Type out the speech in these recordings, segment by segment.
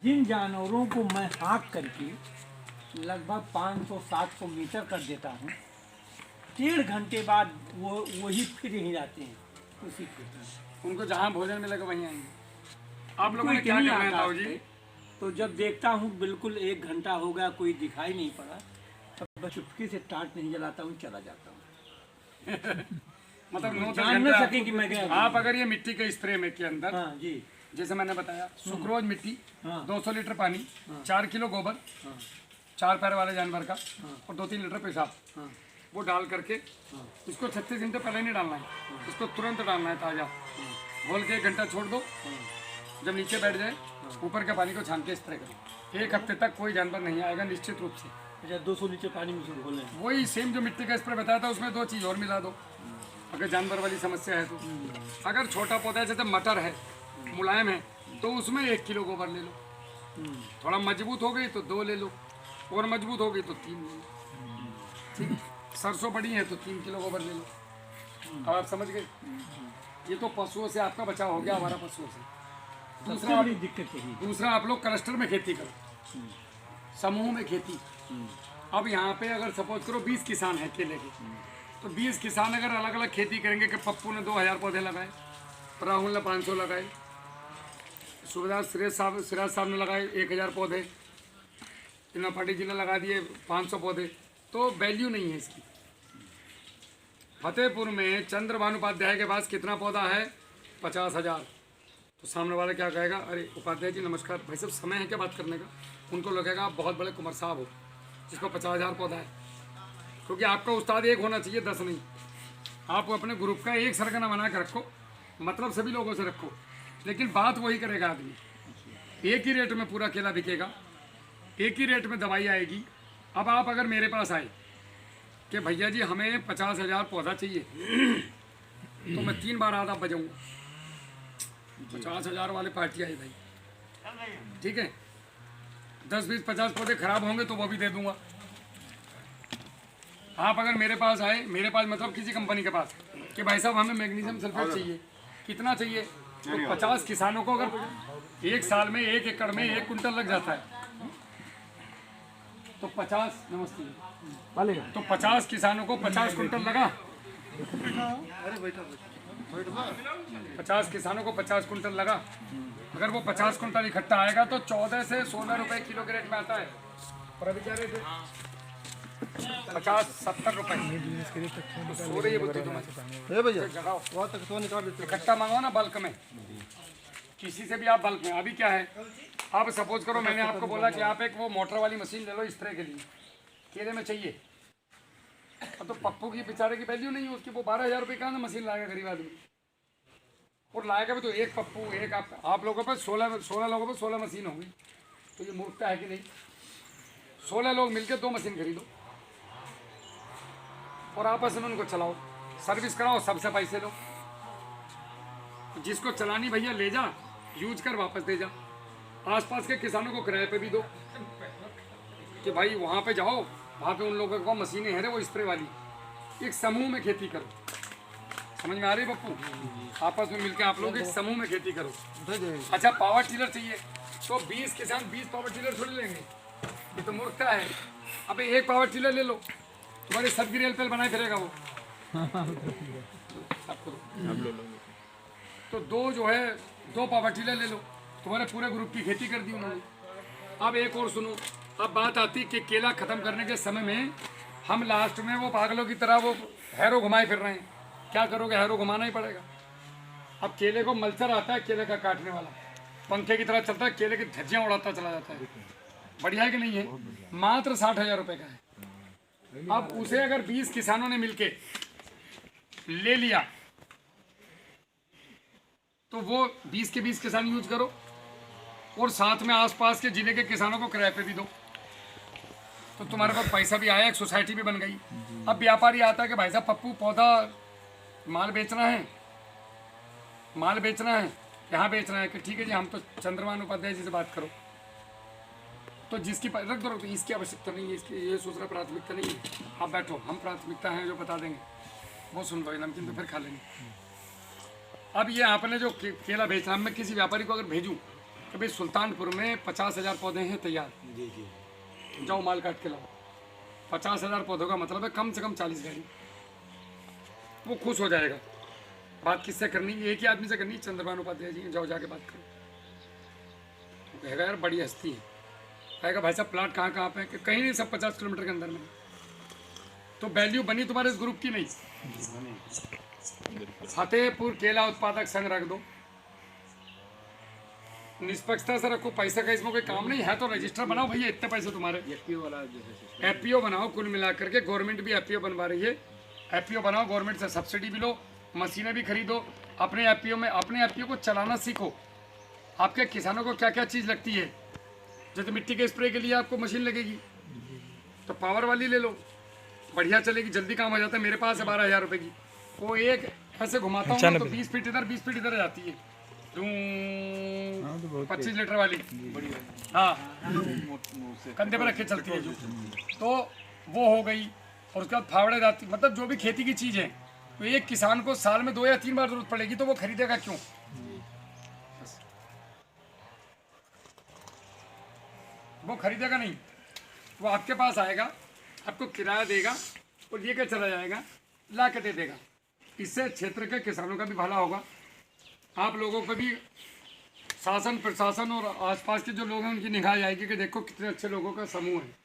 जिन जानवरों को मैं हाँक करके लगभग 500-700 मीटर कर देता हूँ, 1.5 घंटे बाद वही फिर यहीं आते हैं उसी खेत में। उनको जहाँ भोजन मिलेगा वहीं आएंगे। आप लोगों ने कोई क्या नहीं करना है आता ताऊ जी? है, तो जब देखता हूँ बिल्कुल 1 घंटा हो गया कोई दिखाई नहीं पड़ा, तब मैं चुपके से टार्च नहीं जलाता हूँ, चला जाता हूँ। मतलब 9-10 जान न घंटे सके कि मैं गया। आप अगर ये मिट्टी के स्प्रे में के अंदर, हाँ जी, जैसे मैंने बताया, सुक्रोज मिट्टी, हाँ। 200 लीटर पानी, 4 किलो गोबर, 4 पैर वाले जानवर का और 2-3 लीटर पेशाब, हाँ। वो डाल करके इसको 36 घंटे पहले नहीं डालना है, इसको तुरंत डालना है ताज़ा। घोल के 1 घंटा छोड़ दो, जब नीचे बैठ जाए ऊपर के पानी को छान के स्प्रे करो। 1 हफ्ते तक कोई जानवर नहीं आएगा निश्चित रूप से। अच्छा, 200 लीटर पानी में से घोले। वही सेम जो मिट्टी का स्प्रे बताया था, उसमें 2 चीज़ और मिला दो अगर जानवर वाली समस्या है तो। अगर छोटा पौधा है जैसे मटर है, मुलायम है, तो उसमें 1 किलो गोबर ले लो। थोड़ा मजबूत हो गई तो 2 ले लो, और मजबूत हो गई तो 3 ले लो। ठीक, सरसों बड़ी है तो 3 किलो गोबर ले लो। अब आप समझ गए। ये तो पशुओं से आपका बचाव हो गया, हमारा पशुओं से। दूसरा बड़ी दिक्कत है। दूसरा आप लोग क्लस्टर में खेती करो, समूह में खेती। अब यहाँ पे अगर सपोज करो 20 किसान हैं केले के, तो 20 किसान अगर अलग अलग खेती करेंगे कि पप्पू ने 2000 पौधे लगाए, राहुल ने 500 लगाए, सुबेदार सिराज साहब ने लगाए 1000 पौधे, इन्ना पाटिल जी ने लगा दिए 500 पौधे, तो वैल्यू नहीं है इसकी। फतेहपुर में चंद्रभानु उपाध्याय के पास कितना पौधा है? 50,000। तो सामने वाला क्या कहेगा? अरे उपाध्याय जी नमस्कार, भाई साहब समय है क्या बात करने का? उनको लगेगा आप बहुत बड़े कुंवर साहब हो जिसको 50,000 पौधा है। क्योंकि आपका उस्ताद एक होना चाहिए, 10 नहीं। आप अपने ग्रुप का एक सरगना बना के रखो, मतलब सभी लोगों से रखो, लेकिन बात वही करेगा आदमी। एक ही रेट में पूरा केला बिकेगा, एक ही रेट में दवाई आएगी। अब आप अगर मेरे पास आए कि भैया जी हमें 50,000 पौधा चाहिए, तो मैं 3 बार आधा बजाऊंगा। 50,000 वाले पार्टी आई भाई, ठीक है। 10, 20, 50 पौधे खराब होंगे तो वो भी दे दूंगा। आप अगर मेरे पास आए, मेरे पास मतलब किसी कंपनी के पास, कि भाई साहब हमें मैग्नीशियम सल्फेट चाहिए, कितना चाहिए? तो 50 किसानों को अगर 1 साल में 1 एकड़ में 1 कुंटल लग जाता है, तो 50, नमस्ते, तो 50 किसानों को 50 कुंटल लगा। 50 किसानों को 50 कुंटल लगा। अगर वो 50 कुंटल इकट्ठा आएगा तो 14 से 16 रुपए किलो के रेट में आता है। और अभी क्या रेट है? 50-70 रुपए। सो रही है बुद्धि तुम्हारी भैया, इकट्ठा मंगाओ ना बल्क में, किसी से भी आप बल्क में। अभी क्या है, आप सपोज करो मैंने आपको बोला कि आप एक वो मोटर वाली मशीन ले लो स्प्रे के लिए, केले में चाहिए, तो पप्पू की बेचारे की वैल्यू नहीं है उसकी। वो 12,000 रुपये कहाँ से मशीन लाएगा गरीब आदमी? और लाएगा भी तो एक पप्पू, एक आप लोगों पर 16 लोगों पर 16 मशीन होगी। तो ये मूर्खता है कि नहीं? 16 लोग मिलकर 2 मशीन खरीदो और आपस में उनको चलाओ, सर्विस कराओ, सबसे पैसे लो। जिसको चलानी भैया ले जा, यूज कर वापस दे जा। आसपास के किसानों को किराए पे भी दो कि भाई वहाँ पे जाओ, वहाँ पे उन लोगों को मशीनें हैं वो स्प्रे वाली। एक समूह में खेती करो, समझ में आ रही है पप्पू? आपस में मिलकर आप लोग एक समूह में खेती करो। अच्छा, पावर टिलर चाहिए तो 20 किसान 20 पावर टिलर थोड़ी लेंगे, ये तो मूर्खता है। अब एक पावर टिलर ले लो, तुम्हारी सबकी रेल पेल बनाए फिरेगा वो। तो 2 पावर टिलर ले लो, तुम्हारे पूरे ग्रुप की खेती कर दी उन्होंने। अब एक और सुनो, अब बात आती कि केला खत्म करने के समय में हम लास्ट में वो पागलों की तरह वो हैरो घुमाए फिर रहे हैं। क्या करोगे? हैरो घुमाना ही पड़ेगा। अब केले को मल्चर आता है, केले का काटने वाला पंखे की तरह चलता है, केले की धज्जियाँ उड़ाता चला जाता है। बढ़िया है कि नहीं है? मात्र 60,000 रुपये का है। अब उसे अगर 20 किसानों ने मिलके ले लिया तो वो 20 के 20 किसान यूज करो, और साथ में आसपास के जिले के किसानों को किराए पे भी दो, तो तुम्हारे पास पैसा भी आया, एक सोसाइटी भी बन गई। अब व्यापारी आता है कि भाई साहब पप्पू पौधा माल बेचना है, माल बेचना है, यहाँ बेचना है, कि ठीक है जी हम तो चंद्रभानु उपाध्याय जी से बात करो। तो जिसकी रख दो, तो इसकी आवश्यकता नहीं है, इसकी ये सोच रहा प्राथमिकता नहीं है, आप बैठो, हम प्राथमिकता हैं जो बता देंगे, वो सुन लो, नमकीन तो फिर खा लेंगे। अब ये आपने जो केला बेचा, मैं किसी व्यापारी को अगर भेजूँ कि भाई सुल्तानपुर में 50,000 पौधे हैं तैयार, जी जी। जाओ माल काट के लाओ। 50,000 पौधों का मतलब है कम से कम 40 गाड़ी। वो खुश हो जाएगा। बात किससे करनी है? एक ही आदमी से करनी है, चंद्रभानु उपाध्याय जी। जाओ जाके बात करो। तो कहेगा यार बड़ी हस्ती है। कहेगा भाई साहब प्लाट कहाँ कहाँ पे है? कि कहीं नहीं, सब 50 किलोमीटर के अंदर में। तो वैल्यू बनी तुम्हारे इस ग्रुप की नहीं। फतेहपुर केला उत्पादक संघ रख दो, निष्पक्षता से रखो। पैसे का इसमें कोई काम नहीं है तो रजिस्टर बनाओ भैया, इतने पैसे तुम्हारे। एफपीओ बनाओ, कुल मिलाकर के गवर्नमेंट भी एफपीओ बनवा रही है। एफपीओ बनाओ, गवर्नमेंट से सब्सिडी भी लो, मशीनें भी खरीदो। अपने एफपीओ को चलाना सीखो। आपके किसानों को क्या क्या चीज़ लगती है? जैसे मिट्टी के स्प्रे के लिए आपको मशीन लगेगी तो पावर वाली ले लो, बढ़िया चलेगी, जल्दी काम हो जाता है। मेरे पास है 12,000 रुपये की। वो एक ऐसे घुमाता हूँ ना तो 20 फीट इधर 20 फीट इधर जाती है। 25 लीटर वाली, हाँ, कंधे पर रख के चलती है जो। तो वो हो गई। और उसके बाद फावड़े जाती, मतलब जो भी खेती की चीज़ है, तो एक किसान को साल में 2 या 3 बार जरूरत पड़ेगी, तो वो खरीदेगा क्यों? वो खरीदेगा नहीं। वो आपके पास आएगा, आपको किराया देगा और लेकर चला जाएगा, ला के दे देगा। इससे क्षेत्र के किसानों का भी भला होगा, आप लोगों पर भी शासन प्रशासन और आसपास के जो लोग हैं उनकी निगाह जाएगी कि देखो कितने अच्छे लोगों का समूह है।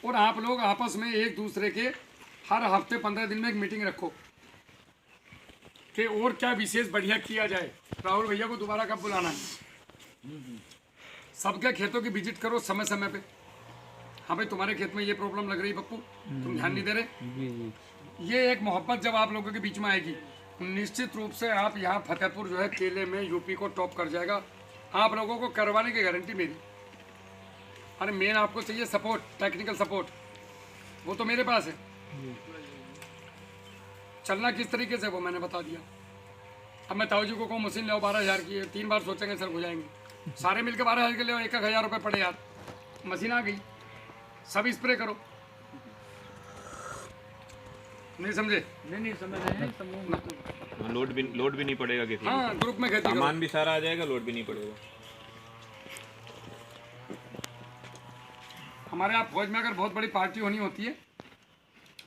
और आप लोग आपस में एक दूसरे के हर हफ्ते 15 दिन में एक मीटिंग रखो कि और क्या विशेष बढ़िया किया जाए। राहुल भैया को दोबारा कब बुलाना है? सबके खेतों की विजिट करो समय समय पे। हाँ भाई तुम्हारे खेत में ये प्रॉब्लम लग रही है पप्पू, तुम ध्यान नहीं दे रहे। ये एक मोहब्बत जब आप लोगों के बीच में आएगी, निश्चित रूप से आप यहाँ फतेहपुर जो है केले में यूपी को टॉप कर जाएगा। आप लोगों को करवाने की गारंटी मेरी। अरे मेन आपको चाहिए सपोर्ट, टेक्निकल सपोर्ट, वो तो मेरे पास है। चलना किस तरीके से वो मैंने बता दिया। अब मैं ताऊ जी को कहूँ मशीन ले 12,000 की है, 3 बार सोचेंगे सर हो जाएंगे। सारे मिलकर 12,000 के ले 1,000 रुपये पड़े यार, मशीन आ गई, सब स्प्रे करो। नहीं समझे? नहीं समझ रहे हैं, समूह लोड भी नहीं पड़ेगा किसी हाँ, ग्रुप में खेती करो। सामान भी सारा आ जाएगा, लोड भी नहीं पड़ेगा। हमारे यहाँ फौज में अगर बहुत बड़ी पार्टी होनी होती है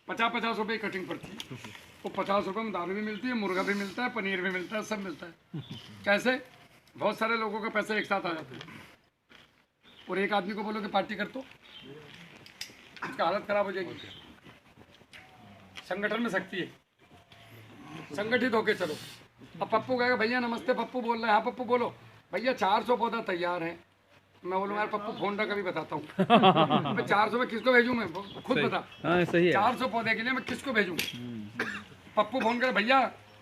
50-50 रुपये कटिंग पड़ती है। वो 50 रुपये में दाल भी मिलती है, मुर्गा भी मिलता है, पनीर भी मिलता है, सब मिलता है। कैसे? बहुत सारे लोगों के पैसे एक साथ आ जाते हैं। और एक आदमी को बोलो कि पार्टी कर तो उसकी हालत खराब हो जाएगी। संगठन में शक्ति है, संगठित होके चलो। अब पप्पू कहेगा भैया नमस्ते, पप्पू बोल रहे हैं। हाँ पप्पू बोलो। भैया 400 पौधा तैयार है। मैं बोलूँ यार पप्पू फोन रखा भी बताता हूँ। मैं 400 में किसको भेजूँ? मैं खुद बता। हाँ सही है। 400 पौधे के लिए मैं किसको भेजूँ? पप्पू फोन करे भैया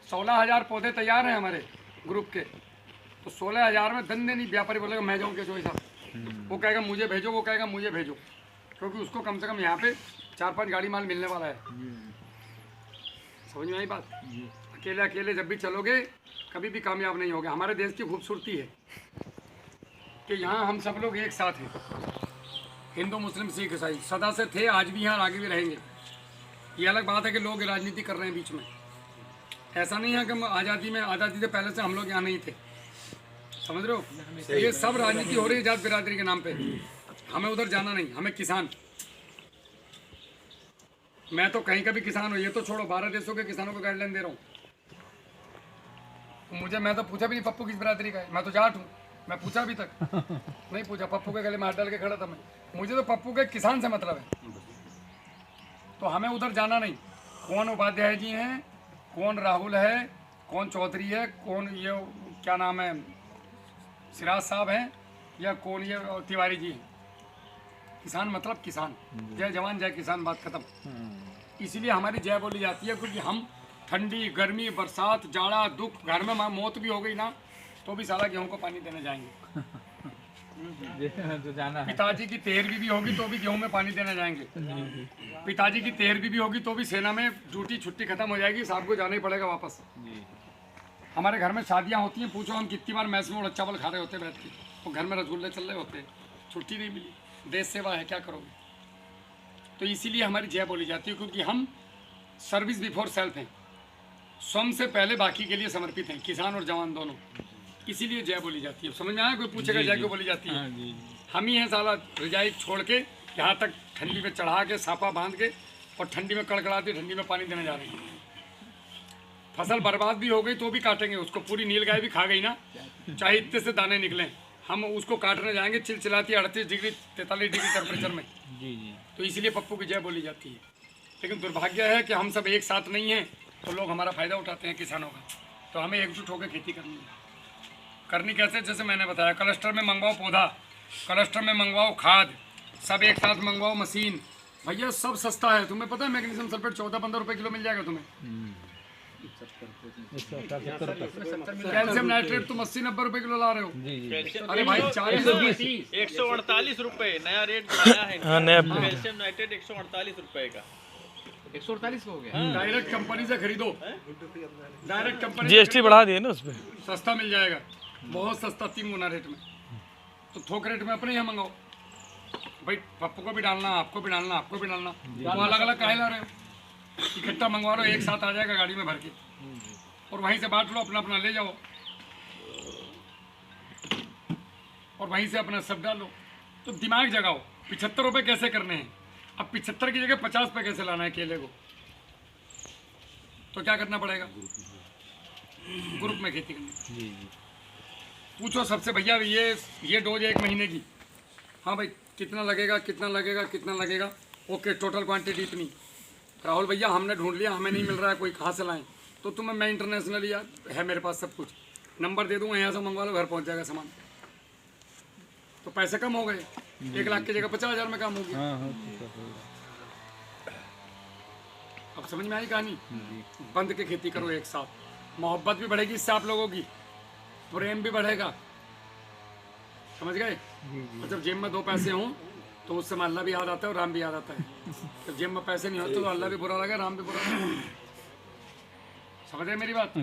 16,000 पौधे तैयार हैं हमारे ग्रुप के। तो 16,000 में धंधे नहीं। व्यापारी बोलेगा मैं जाऊँ कैसे साहब? वो कहेगा मुझे भेजो, वो कहेगा मुझे भेजो, क्योंकि उसको कम से कम यहाँ पे 4-5 गाड़ी माल मिलने वाला है। समझ में आई बात? अकेले अकेले जब भी चलोगे कभी भी कामयाब नहीं होगे। हमारे देश की खूबसूरती है कि यहाँ हम सब लोग एक साथ हैं। हिंदू मुस्लिम सिख ईसाई सदा से थे, आज भी हैं और आगे भी रहेंगे। ये अलग बात है कि लोग राजनीति कर रहे हैं बीच में। ऐसा नहीं है कि हम आज़ादी से पहले से हम लोग यहाँ नहीं थे। समझ रहे हो? ये सब राजनीति हो रही है जात बिरादरी के नाम पे। हमें उधर जाना नहीं, हमें किसान। मैं तो कहीं का भी किसान हूँ, ये तो छोड़ो 12 देशों के किसानों को गाइडलाइन दे रहा हूँ। मैं तो पूछा भी नहीं पप्पू किस बिरादरी का है। मैं तो जाट हूँ, मैं पूछा अभी तक नहीं पूछा। पप्पू के गले में हाथ डाल के खड़ा था मैं। मुझे तो पप्पू के किसान से मतलब है। तो हमें उधर जाना नहीं। कौन उपाध्याय जी हैं, कौन राहुल है, कौन चौधरी है, कौन ये क्या नाम है सिराज साहब हैं, या कौन ये तिवारी जी हैं। किसान मतलब किसान। जय जवान जय किसान, बात खत्म। इसीलिए हमारी जय बोली जाती है, क्योंकि हम ठंडी गर्मी बरसात जाड़ा दुख, घर में मौत भी हो गई ना तो भी साला गेहूं को पानी देने जाएंगे। तो जाना है। पिताजी की तेरहवीं भी होगी तो भी गेहूं में पानी देने जाएंगे। पिताजी की 13वीं भी होगी तो भी सेना में ड्यूटी छुट्टी खत्म हो जाएगी, साहब को जाना ही पड़ेगा वापस। हमारे घर में शादियां होती हैं, पूछो हम कितनी बार मैस में उड़द चावल खा रहे होते बैठ के, वो घर में रसगुल्ले चल रहे होते, छुट्टी नहीं मिली। देश सेवा है, क्या करोगे? तो इसीलिए हमारी जय बोली जाती है, क्योंकि हम सर्विस बिफोर सेल्फ हैं। स्वयं से पहले बाकी के लिए समर्पित हैं, किसान और जवान दोनों। इसीलिए जय बोली जाती है। समझ में आया? कोई पूछेगा जय क्यों बोली जाती है? हाँ जी हम ही हैं साला रजाई छोड़ के यहाँ तक ठंडी में चढ़ा के सापा बांध के और ठंडी में कड़कड़ाती ठंडी में पानी देने जा रहे हैं। फसल बर्बाद भी हो गई तो भी काटेंगे उसको, पूरी नील गाय भी खा गई ना, चाहे इतने से दाने निकलें, हम उसको काटने जाएंगे चिलचिलाती 38 डिग्री 43 डिग्री टेम्परेचर में। जी जी। तो इसलिए पप्पू की जय बोली जाती है। लेकिन दुर्भाग्य है कि हम सब एक साथ नहीं हैं, तो लोग हमारा फ़ायदा उठाते हैं किसानों का। तो हमें एकजुट होकर खेती करनी है। करनी कैसे? जैसे मैंने बताया, क्लस्टर में मंगवाओ पौधा, क्लस्टर में मंगवाओ खाद, सब एक साथ मंगवाओ मशीन। भैया सब सस्ता है, तुम्हें पता है मैग्नीशियम सल्फेट 14-15 रुपये किलो मिल जाएगा तुम्हें। कैल्शियम नाइट्रेट तुम 80-90 रुपये किलो ला रहे हो। जी जी। अरे भाई 40-30 148 रुपए नया रेट बनाया है। हाँ, नया कैल्शियम नाइट्रेट 148 रुपए का। 148 हो गया। डायरेक्ट कंपनी से खरीदो, डायरेक्ट कंपनी जीएसटी बढ़ा दिए ना उसपे। सस्ता मिल जाएगा, बहुत सस्ता, 3 गुना रेट में। तो थोक रेट में अपने यहाँ मंगाओ भाई। पप्पू को भी डालना, आपको भी डालना, आपको भी डालना, तो अलग अलग काहे ला रहे हो? इकट्ठा मंगवा लो, एक साथ आ जाएगा गाड़ी में भर के, और वहीं से बांट लो, अपना अपना ले जाओ और वहीं से अपना सब डालो। तो दिमाग जगाओ, 75 रुपये कैसे करने हैं? अब 75 की जगह 50 पे कैसे लाना है केले को? तो क्या करना पड़ेगा? ग्रुप में खेती करनी। जी जी। पूछो सबसे, भैया ये डोज 1 महीने की, हाँ भाई कितना लगेगा, कितना लगेगा, कितना लगेगा? ओके, टोटल क्वांटिटी इतनी। राहुल भैया हमने ढूंढ लिया, हमें नहीं मिल रहा है, कोई कहाँ से लाएं? तो तुम्हें मैं इंटरनेशनल या है मेरे पास सब कुछ, नंबर दे दूँगा, यहाँ से मंगवा लो, घर पहुँच जाएगा सामान। तो पैसे कम हो गए, 1 लाख की जगह 50,000 में काम हो गया। हाँ हाँ। अब समझ में आई कहानी? बंद के खेती करो एक साथ, मोहब्बत भी बढ़ेगी इससे आप लोगों की, प्रेम भी बढ़ेगा। समझ गए? और जब जेब में 2 पैसे हों तो उससे अल्लाह भी याद आता है और राम भी याद आता है। जब जेब में पैसे नहीं होते तो अल्लाह भी बुरा लगे, राम भी बुरा लगे। समझ गए मेरी बात?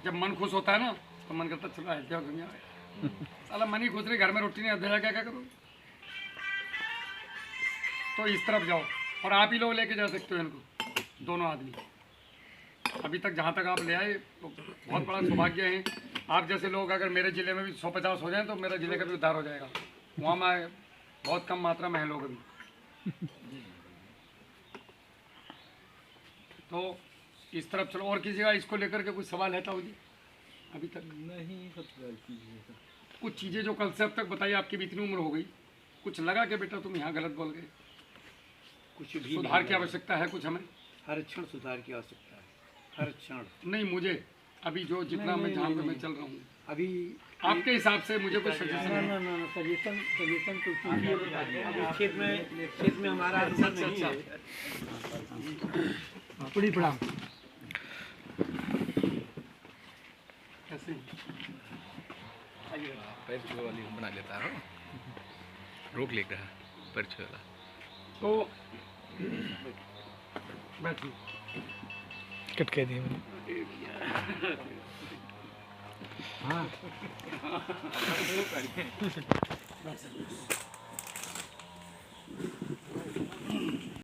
जब मन खुश होता है ना तो मन करता चलो है क्या दुनिया है, साला मन ही खुश रही, घर में रोटी नहीं अधेरा क्या करो? तो इस तरफ जाओ, और आप ही लोग लेके जा सकते हो इनको, दोनों आदमी। अभी तक जहाँ तक आप ले आए तो बहुत बड़ा सौभाग्य है। आप जैसे लोग अगर मेरे ज़िले में भी 150 हो जाएं तो मेरा ज़िले का भी उद्धार हो जाएगा। वहाँ में बहुत कम मात्रा में है लोग अभी। तो इस तरफ चलो। और किसी का इसको लेकर के कुछ सवाल है ताऊ जी? अभी तक नहीं, कुछ चीज़ें जो कल से अब तक बताई, आपकी भी इतनी उम्र हो गई, कुछ लगा कि बेटा तुम यहाँ गलत बोल गए? कुछ भी सुधार की आवश्यकता है कुछ हमें? हर क्षण सुधार की आवश्यकता है, हर क्षण। नहीं, मुझे अभी जो जितना मैं जहाँ पे मैं चल रहा हूँ, अभी आपके हिसाब से मुझे कुछ सजेशन है? ना सजेशन तो क्योंकि अभी खेत में हमारा अंदर नहीं है। पड़ी पड़ा कैसे पैर छुए वाली बना लेता है, रोक लेगा पैर छुए वाला। तो बैठिए। कट कह दिए मैंने। हाँ।